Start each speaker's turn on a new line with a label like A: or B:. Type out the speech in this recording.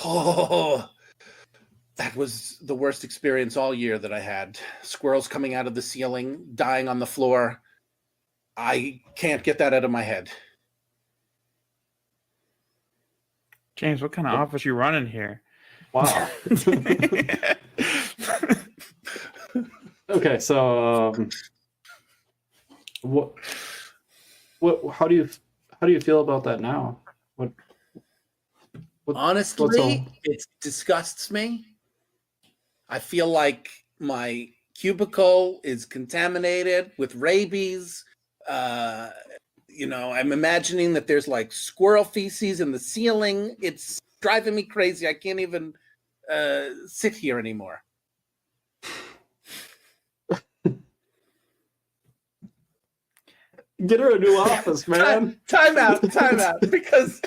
A: Oh, that was the worst experience all year that I had. Squirrels coming out of the ceiling, dying on the floor. I can't get that out of my head.
B: James, what kind of office you running here?
C: Wow. Okay, so what? How do you feel about that now?
A: Honestly, it disgusts me. I feel like my cubicle is contaminated with rabies. I'm imagining that there's like squirrel feces in the ceiling. It's driving me crazy. I can't even sit here anymore.
C: Get her a new office, man.
A: Time out, because